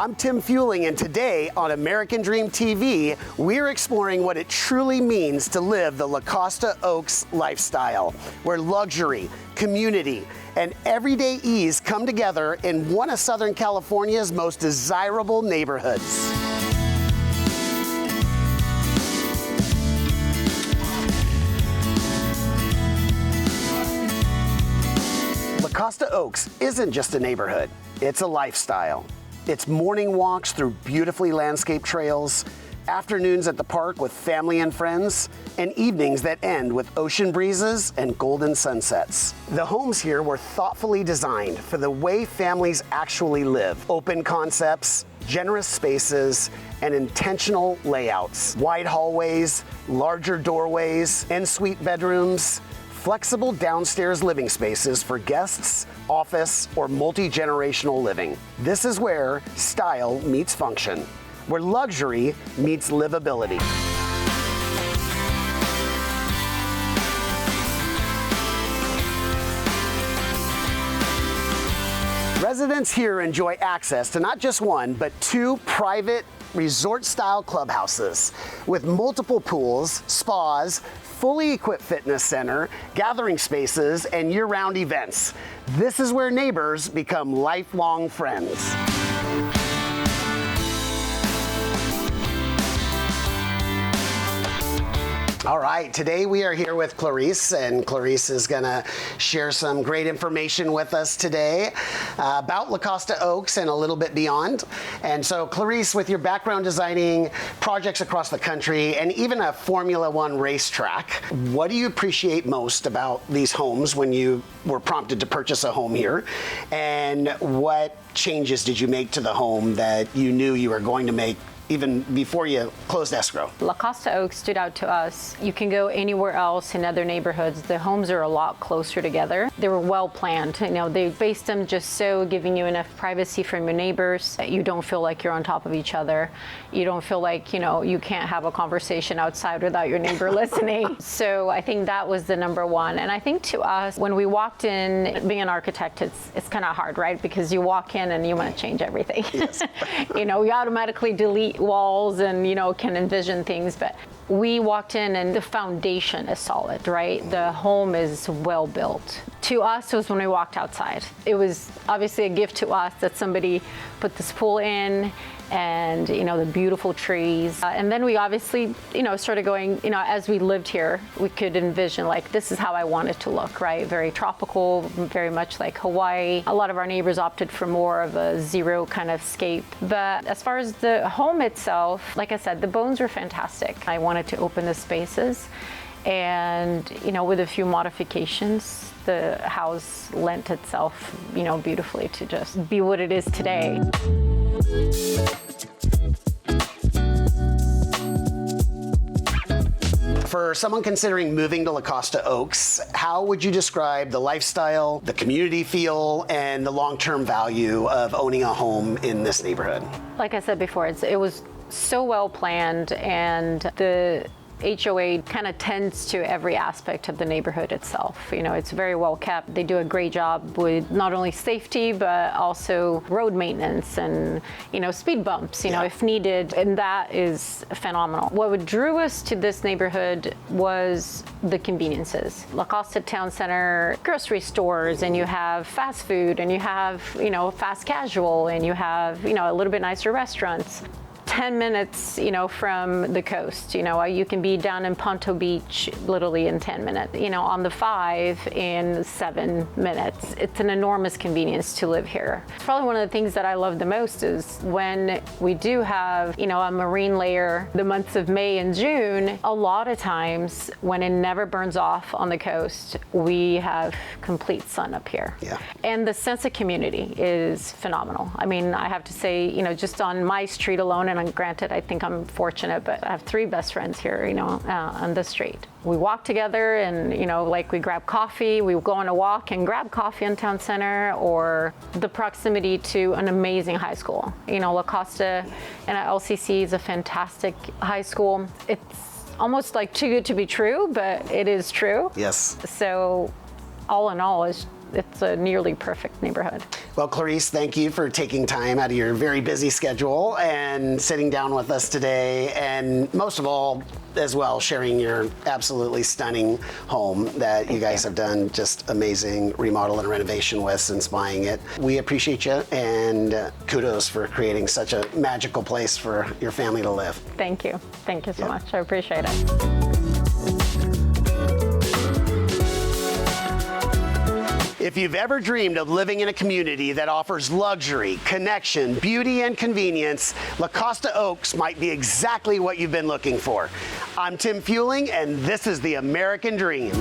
I'm Tim Feuling, and today on American Dream TV, we're exploring what it truly means to live the La Costa Oaks lifestyle, where luxury, community, and everyday ease come together in one of Southern California's most desirable neighborhoods. Costa Oaks isn't just a neighborhood, it's a lifestyle. It's morning walks through beautifully landscaped trails, afternoons at the park with family and friends, and evenings that end with ocean breezes and golden sunsets. The homes here were thoughtfully designed for the way families actually live. Open concepts, generous spaces, and intentional layouts. Wide hallways, larger doorways, en-suite bedrooms, flexible downstairs living spaces for guests, office, or multi-generational living. This is where style meets function, where luxury meets livability. Residents here enjoy access to not just one, but two private resort-style clubhouses with multiple pools, spas, fully equipped fitness center, gathering spaces, and year-round events. This is where neighbors become lifelong friends. All right, today we are here with Clarice, and Clarice is gonna share some great information with us today about La Costa Oaks and a little bit beyond. And so Clarice, with your background designing projects across the country and even a Formula One racetrack, what do you appreciate most about these homes when you were prompted to purchase a home here? And what changes did you make to the home that you knew you were going to make even before you closed escrow? La Costa Oaks stood out to us. You can go anywhere else in other neighborhoods. The homes are a lot closer together. They were well planned. You know, they based them just so giving you enough privacy from your neighbors that you don't feel like you're on top of each other. You don't feel like, you know, you can't have a conversation outside without your neighbor listening. So I think that was the number one. And I think to us, when we walked in, being an architect, it's kind of hard, right? Because you walk in and you want to change everything. Yes. You know, you automatically delete walls and, you know, can envision things, but we walked in and the foundation is solid, right? The home is well built. To us, it was when we walked outside. It was obviously a gift to us that somebody put this pool in, and, you know, the beautiful trees. And then we obviously, you know, started going, you know, as we lived here, we could envision, like, this is how I want it to look, right? Very tropical, very much like Hawaii. A lot of our neighbors opted for more of a zero kind of scape. But as far as the home itself, like I said, the bones were fantastic. I wanted to open the spaces, and, you know, with a few modifications, the house lent itself, you know, beautifully to just be what it is today. For someone considering moving to La Costa Oaks, how would you describe the lifestyle, the community feel, and the long-term value of owning a home in this neighborhood? Like I said before, it was so well planned, and the HOA kind of tends to every aspect of the neighborhood itself. You know, it's very well kept. They do a great job with not only safety, but also road maintenance and, you know, speed bumps, you know, if needed. And that is phenomenal. What drew us to this neighborhood was the conveniences. La Costa Town Center, grocery stores, and you have fast food, and you have, you know, fast casual, and you have, you know, a little bit nicer restaurants. 10 minutes, you know, from the coast. You know, you can be down in Ponto Beach literally in 10 minutes, you know, on the 5 in 7 minutes. It's an enormous convenience to live here. Probably one of the things that I love the most is when we do have, you know, a marine layer the months of May and June, a lot of times when it never burns off on the coast, we have complete sun up here. Yeah. And the sense of community is phenomenal. I mean, I have to say, you know, just on my street alone, and granted, I think I'm fortunate, but I have 3 best friends here, you know, on the street. We walk together and, you know, like we grab coffee, we go on a walk and grab coffee in Town Center, or the proximity to an amazing high school. You know, La Costa and LCC is a fantastic high school. It's almost like too good to be true, but it is true. Yes. So all in all, it's it's a nearly perfect neighborhood. Well, Clarice, thank you for taking time out of your very busy schedule and sitting down with us today, and most of all, as well, sharing your absolutely stunning home that you guys have done just amazing remodel and renovation with since buying it. We appreciate you, and kudos for creating such a magical place for your family to live. Thank you. Thank you so much. I appreciate it. If you've ever dreamed of living in a community that offers luxury, connection, beauty, and convenience, La Costa Oaks might be exactly what you've been looking for. I'm Tim Feuling, and this is the American Dream.